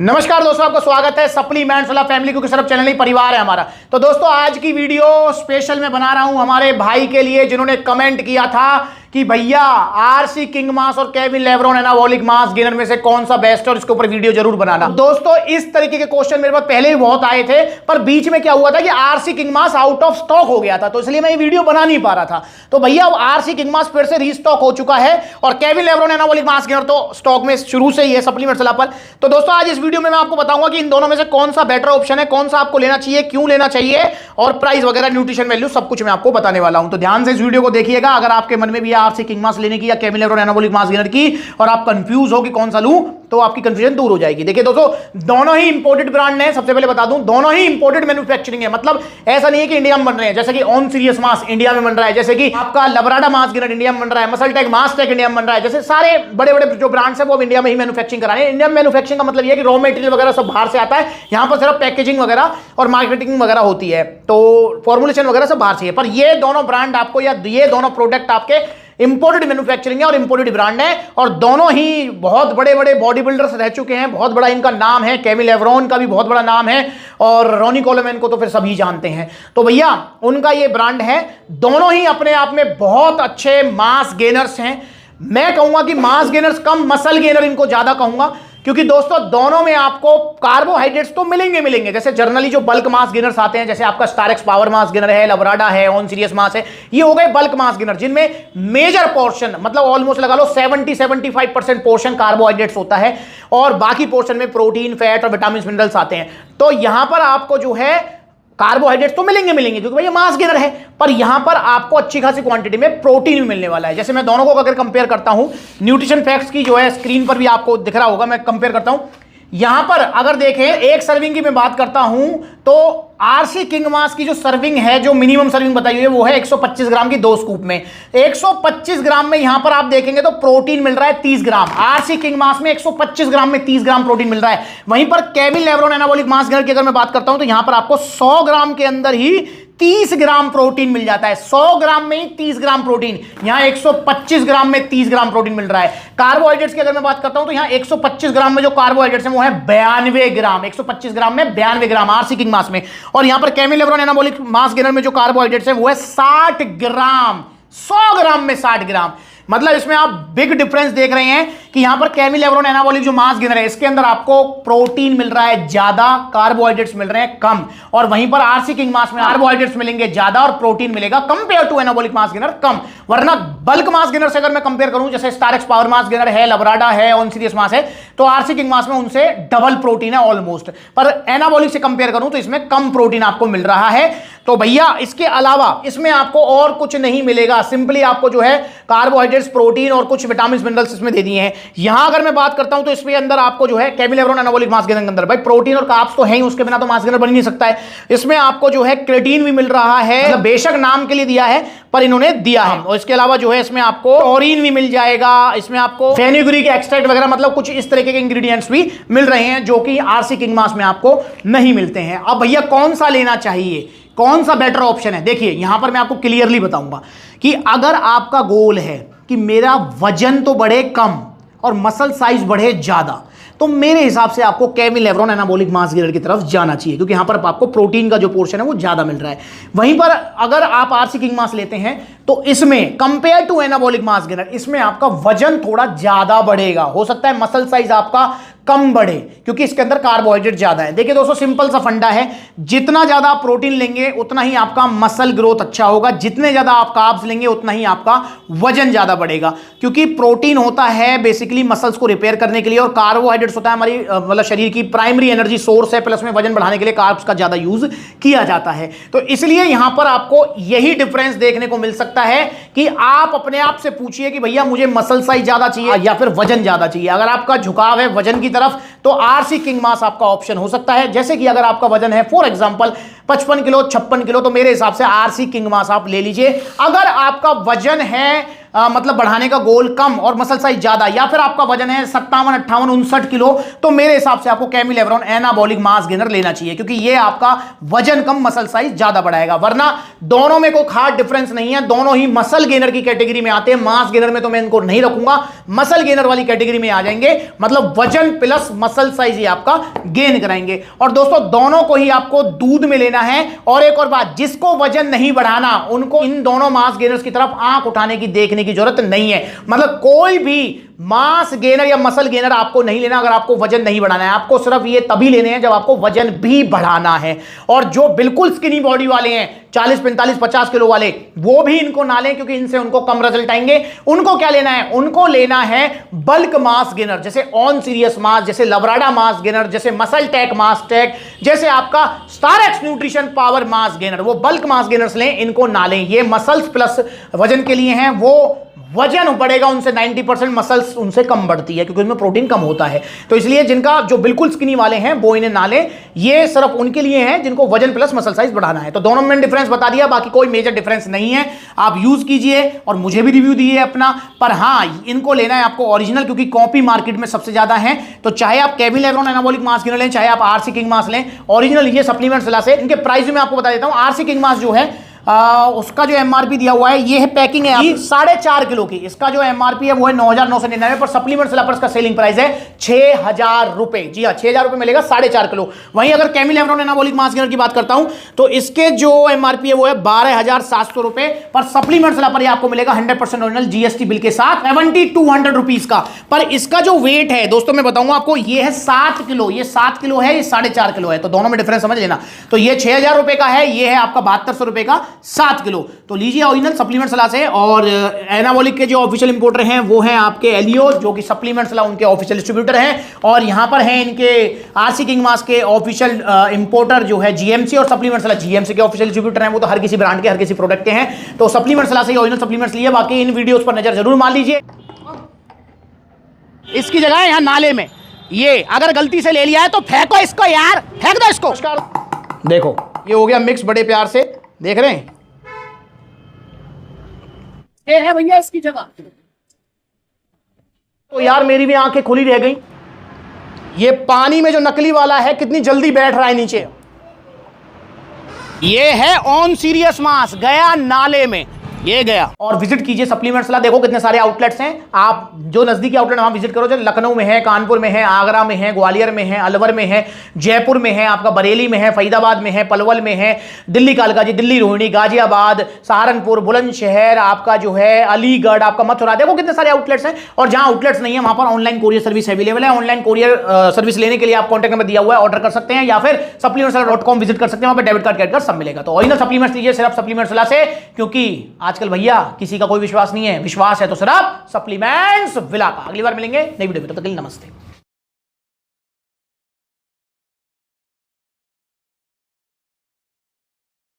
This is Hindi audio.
नमस्कार दोस्तों, आपका स्वागत है सप्लीमेंट्स वाला फैमिली कुकिंग सरब चैनल ही परिवार है हमारा। तो दोस्तों आज की वीडियो स्पेशल मैं बना रहा हूं हमारे भाई के लिए जिन्होंने कमेंट किया था कि भैया आरसी किंग मास और Kevin LeBron anabolic mass gainer में से कौन सा बेस्ट है और इसके ऊपर वीडियो जरूर बनाना। दोस्तों इस तरीके के क्वेश्चन मेरे पास पहले ही बहुत आए थे, पर बीच में क्या हुआ था कि RC king mass out of stock हो गया था, तो इसलिए मैं ये वीडियो बना नहीं पा रहा था। तो भैया अब आरसी किंग मास फिर से रीस्टॉक हो चुका है और Kevin LeBron anabolic mass gainer तो स्टॉक में शुरू से ही है सप्लीमेंट्स वाला पर। तो दोस्तों आज इस वीडियो में मैं आपको बताऊंगा कि इन दोनों में से कौन सा बेटर ऑप्शन है, कौन सा आपको लेना चाहिए, क्यों लेना चाहिए और प्राइस वगैरह, न्यूट्रिशन वैल्यू सब कुछ मैं आपको बताने वाला हूं। तो ध्यान से इस वीडियो को देखिएगा। अगर आपके मन में भी आरसी किंग मास लेने की या Kevin LeBron anabolic mass gainer की और आप कंफ्यूज हो कि कौन सा लूं, तो आपकी कंफ्यूजन दूर हो जाएगी। देखिए दोस्तों दोनों ही इंपोर्टेड ब्रांड हैं, सबसे पहले बता दूं दोनों ही इंपोर्टेड मैन्युफैक्चरिंग है। मतलब ऐसा नहीं है कि इंडिया में बन रहे हैं, जैसे कि ऑन सीरियस मास इंडिया में बन रहा है, जैसे कि आपका लबराडा मास गेनर इंडिया में बन रहा है, मसल टेक मास टेक इंडिया में बन रहा है। जैसे सारे बड़े बड़े जो ब्रांड्स हैं वो इंडिया में ही मैन्युफैक्चरिंग करा रहे हैं। इंडिया में मैन्युफैक्चरिंग का मतलब ये है कि रॉ मटेरियल वगैरह सब बाहर से आता है, यहां पर सिर्फ पैकेजिंग वगैरह और मार्केटिंग वगैरह होती है, तो फॉर्मुलेशन वगैरह सब बाहर से है। पर ये दोनों ब्रांड आपको या ये दोनों प्रोडक्ट आपके इंपोर्टेड मैन्युफैक्चरिंग है और इंपोर्टेड ब्रांड है और दोनों ही बहुत बड़े बड़े बॉडी बिल्डर्स रह चुके हैं। बहुत बड़ा इनका नाम है, केविन लेब्रॉन का भी बहुत बड़ा नाम है और रॉनी कोलेमैन को तो फिर सभी जानते हैं। तो भैया उनका ये ब्रांड है, दोनों ही अपने आप में बहुत अच्छे मास गेनर्स हैं। मैं कहूंगा कि मास गेनर्स कम, मसल गेनर इनको ज्यादा कहूंगा, क्योंकि दोस्तों दोनों में आपको कार्बोहाइड्रेट्स तो मिलेंगे। जैसे जनरली जो बल्क मास गेनर्स आते हैं, जैसे आपका स्टारेक्स पावर मास गेनर है, लबराडा है, ऑन सीरियस मास है, ये हो गए बल्क मास गेनर जिनमें मेजर पोर्शन मतलब ऑलमोस्ट लगा लो 70-75% पोर्शन कार्बोहाइड्रेट्स होता है और बाकी पोर्शन में प्रोटीन, फैट और विटामिन मिनरल्स आते हैं। तो यहां पर आपको जो है कार्बोहाइड्रेट्स तो मिलेंगे क्योंकि भाई ये मास गेनर है, पर यहां पर आपको अच्छी खासी क्वांटिटी में प्रोटीन भी मिलने वाला है। जैसे मैं दोनों को अगर कंपेयर करता हूं, न्यूट्रिशन फैक्ट्स की जो है स्क्रीन पर भी आपको दिख रहा होगा, मैं कंपेयर करता हूं। यहां पर अगर देखें एक सर्विंग की मैं बात करता हूं तो आरसी किंग मास की जो सर्विंग है, जो मिनिमम सर्विंग बताई हुई है वो है 125 ग्राम की 2 स्कूप में। 125 ग्राम में यहां पर आप देखेंगे तो प्रोटीन मिल रहा है 30 ग्राम। आरसी किंग मास में 125 ग्राम में 30 ग्राम प्रोटीन मिल रहा है। वहीं पर Kevin LeBron anabolic mass gainer की अगर मैं बात करता हूं तो यहां पर आपको 100 ग्राम के अंदर ही 30 ग्राम प्रोटीन मिल जाता है। 100 ग्राम में ही 30 ग्राम प्रोटीन, यहां 125 ग्राम में 30 ग्राम प्रोटीन मिल रहा है। कार्बोहाइड्रेट्स की अगर मैं बात करता हूं तो यहां 125 ग्राम में जो कार्बोहाइड्रेट्स है वो है 92 ग्राम। 125 ग्राम में 92 ग्राम आरसी किंग मास में, और यहां पर Kevin LeBron anabolic mass gainer में जो कार्बोहाइड्रेट्स है वो है 60 ग्राम। 100 ग्राम में 60 ग्राम, मतलब इसमें आप बिग डिफरेंस देख रहे हैं कि यहां पर केविन लेब्रॉन एनाबॉलिक जो मास गेनर है इसके अंदर आपको प्रोटीन मिल रहा है ज्यादा, कार्बोहाइड्रेट्स मिल रहे हैं कम, और वहीं पर आरसी किंग मास में कार्बोहाइड्रेट्स मिलेंगे ज्यादा और प्रोटीन मिलेगा compare to anabolic mass gainer कम। वरना बल्क मास गेनर से अगर मैं कंपेयर करूं, जैसे स्टारेक्स पावर मास गेनर है, लबराडा है, ऑन सीरियस मास है, तो आरसी किंग मास में उनसे डबल प्रोटीन है ऑलमोस्ट, पर एनाबॉलिक से कंपेयर करूं तो इसमें कम प्रोटीन आपको मिल रहा है। तो भैया इसके अलावा इसमें आपको और कुछ नहीं मिलेगा, सिंपली आपको जो है कार्बोहाइड्रेट्स, प्रोटीन और कुछ विटामिन मिनरल्स इसमें दे दिए हैं। यहां अगर मैं बात करता हूं तो इसमें अंदर आपको जो है Kevin LeBron anabolic mass gainer के अंदर भाई प्रोटीन और कार्ब्स तो है ही, उसके बिना तो मास गेनर बन ही नहीं सकता है। इसमें आपको जो है क्रेटीन भी मिल रहा है, मतलब बेशक नाम के लिए दिया है पर इन्होंने दिया है, और इसके अलावा जो है इसमें आपको टॉरिन भी मिल जाएगा, इसमें आपको फेनुग्रीक एक्सट्रैक्ट वगैरह, मतलब कुछ इस तरीके के इंग्रेडिएंट्स भी मिल रहे हैं जो कि आरसी किंग मास में आपको नहीं मिलते हैं। अब भैया कौन सा लेना चाहिए, कौन सा बेटर ऑप्शन है? देखिए यहां पर मैं आपको क्लियरली बताऊंगा कि अगर आपका गोल है कि मेरा वजन तो बढ़े कम और मसल साइज बढ़े ज्यादा, तो मेरे हिसाब से आपको Kevin LeBron anabolic mass gainer की तरफ जाना चाहिए, क्योंकि यहां पर आपको प्रोटीन का जो पोर्शन है वो ज्यादा मिल रहा है। वहीं पर अगर आप आरसी किंग मास लेते हैं तो इसमें compare to anabolic mass gainer इसमें आपका वजन थोड़ा ज्यादा बढ़ेगा, हो सकता है मसल साइज आपका कम बढ़े क्योंकि इसके अंदर कार्बोहाइड्रेट ज्यादा है। देखिए दोस्तों सिंपल सा फंडा है, जितना ज्यादा आप प्रोटीन लेंगे उतना ही आपका मसल ग्रोथ अच्छा होगा, जितने ज्यादा आप कार्ब्स लेंगे उतना ही आपका वजन ज्यादा बढ़ेगा, क्योंकि प्रोटीन होता है बेसिकली मसल्स को रिपेयर करने के लिए और कार्बोहाइड्रेट्स होता है हमारी मतलब शरीर की प्राइमरी एनर्जी सोर्स है, प्लस में वजन बढ़ाने के लिए कार्ब्स का ज्यादा यूज किया जाता है। तो इसलिए यहां पर आपको यही डिफरेंस देखने को मिल सकता है कि आप अपने आप से पूछिए कि भैया मुझे मसल साइज ज्यादा चाहिए या फिर वजन ज्यादा चाहिए। अगर आपका झुकाव है वजन की तरफ तो आरसी किंग मास आपका ऑप्शन हो सकता है। जैसे कि अगर आपका वजन है फॉर एग्जांपल 55 किलो, 56 किलो, तो मेरे हिसाब से आरसी किंग मास आप ले लीजिए। अगर आपका वजन है मतलब बढ़ाने का गोल कम और मसल साइज ज्यादा, या फिर आपका वजन है 57, 58, 59 किलो, तो मेरे हिसाब से आपको कैमिलेवरॉन एनाबॉलिक मास गेनर लेना चाहिए, क्योंकि ये आपका वजन कम मसल साइज ज्यादा बढ़ाएगा। वरना दोनों में कोई खास डिफरेंस नहीं है, दोनों ही मसल गेनर की कैटेगरी में आते हैं। मास गेनर में तो मैं इनको नहीं रखूंगा, मसल गेनर वाली कैटेगरी में आ जाएंगे, मतलब वजन प्लस मसल साइज ही आपका गेन कराएंगे। और दोस्तों दोनों को ही आपको दूध में लेना है। और एक और बात, जिसको वजन नहीं बढ़ाना उनको इन दोनों मास गेनर्स की तरफ आंख उठाने की देखने की जरूरत नहीं है। मतलब कोई भी मास गेनर या मसल गेनर आपको नहीं लेना अगर आपको वजन नहीं बढ़ाना है। आपको सिर्फ ये तभी लेने हैं जब आपको वजन भी बढ़ाना है। और जो बिल्कुल स्किनी बॉडी वाले हैं, 40, 45, 50 किलो वाले, वो भी इनको ना लें, क्योंकि इनसे उनको कम रिजल्ट आएंगे। उनको क्या लेना है? उनको लेना है बल्क मास गेनर, जैसे ऑन सीरियस मास, जैसे लवराडा मास गेनर, जैसे मसल टेक मास टेक, जैसे आपका स्टारएक्स न्यूट्रिशन पावर मास गेनर। वो बल्क मास गेनर्स लें, इनको ना लें। ये मसल्स प्लस वजन के लिए हैं। वो वजन बढ़ेगा उनसे 90%, मसल्स उनसे कम बढ़ती है, क्योंकि उनमें प्रोटीन कम होता है। तो इसलिए जिनका जो बिल्कुल स्किनी वाले हैं वो इन्हें ना लें। ये सिर्फ उनके लिए हैं जिनको वजन प्लस मसल साइज बढ़ाना है। तो दोनों में डिफरेंस बता दिया, बाकी कोई मेजर डिफरेंस नहीं है। आप यूज कीजिए और मुझे भी रिव्यू दीजिए अपना। पर हाँ, इनको लेना है आपको ओरिजिनल, क्योंकि कॉपी मार्केट में सबसे ज्यादा है। तो चाहे आप कैमिलेवरॉन एनाबॉलिक मास गेनर लें, चाहे आप आरसी किंग मास लें, ओरिजिनल लीजिए सप्लीमेंट सलाह से। इनके प्राइस में आपको बता देता हूं। आरसी किंग मास जो है उसका जो एमआरपी दिया हुआ है, ये है पैकिंग है 4.5 किलो की। इसका जो एमआरपी है वो है 9,999, पर सप्लीमेंट स्लैप पर इसका सेलिंग प्राइस है 6,000 रुपए। जी हाँ, 6,000 रुपए मिलेगा 4.5 किलो। वहीं अगर कैमिलेवरॉन एनाबॉलिक मास गेनर की बात करता हूं तो इसके जो एमआरपी है वो है 12,700 रुपए, पर सप्लीमेंट स्लैप पर आपको मिलेगा 100% ओरिजिनल जीएसटी बिल के साथ 7,200 रुपीज का। पर इसका जो वेट है दोस्तों मैं बताऊंगा आपको, ये है 7 किलो। ये 7 किलो है, ये 4.5 किलो है, तो दोनों में डिफरेंस समझ लेना। तो ये 6,000 रुपए का है, ये है आपका 7200 रुपए का 7 किलो। तो लीजिए ओरिजिनल सप्लीमेंट सलाह से। और एनाबॉलिक के जो ऑफिशियल इंपोर्टर हैं वो हैं आपके एलियो, जो कि सप्लीमेंट सलाह उनके ऑफिशियल डिस्ट्रीब्यूटर हैं। और यहां पर हैं इनके आरसी किंग मास के ऑफिशियल इंपोर्टर जो है जीएमसी, और सप्लीमेंट सलाह जीएमसी के ऑफिशियल डिस्ट्रीब्यूटर हैं। वो तो हर किसी ब्रांड के, हर किसी प्रोडक्ट के हैं। तो सप्लीमेंट सलाह से ओरिजिनल सप्लीमेंट्स लिए। बाकी इन वीडियोस पर नजर जरूर मार लीजिए। इसकी जगह है यहां नाले में, ये अगर गलती से ले लिया है तो फेंको इसको यार, फेंक दो इसको। देखो ये हो गया मिक्स बड़े प्यार से, देख रहे हैं? ये है भैया इसकी जगह। तो यार मेरी भी आंखें खुली रह गई। ये पानी में जो नकली वाला है कितनी जल्दी बैठ रहा है नीचे। ये है ऑन सीरियस मास, गया नाले में, ये गया। और विजिट कीजिए सप्लीमेंट सलाह। देखो कितने सारे आउटलेट्स हैं, आप जो नजदीकी आउटलेट वहां विजिट करो। जो लखनऊ में है, कानपुर में है, आगरा में है, ग्वालियर में है, अलवर में है, जयपुर में है, आपका बरेली में है, फरीदाबाद में है, पलवल में है, दिल्ली कालकाजी, दिल्ली रोहिणी, गाजियाबाद, सहारनपुर, बुलंदशहर, आपका जो है अलीगढ़, आपका मथुरा। देखो कितने सारे आउटलेट्स हैं। और जहां आउटलेट्स नहीं है वहां पर ऑनलाइन कोरियर सर्विस अवेलेबल है। ऑनलाइन कोरियर सर्विस लेने के लिए आप कॉन्टैक्ट नंबर दिया हुआ है, ऑर्डर कर सकते हैं, या फिर supplementsala.com विजिट कर सकते हैं। वहां पर डेबिट कार्ड, क्रेडिट कार्ड सब मिलेगा। तो ओरिजिनल सप्लीमेंट्स लीजिए सिर्फ सप्लीमेंट सलाह से, क्योंकि आजकल भैया किसी का कोई विश्वास नहीं है। विश्वास है तो सिर्फ सप्लीमेंट्स विला का। अगली बार मिलेंगे नई वीडियो में, तब तक के लिए नमस्ते।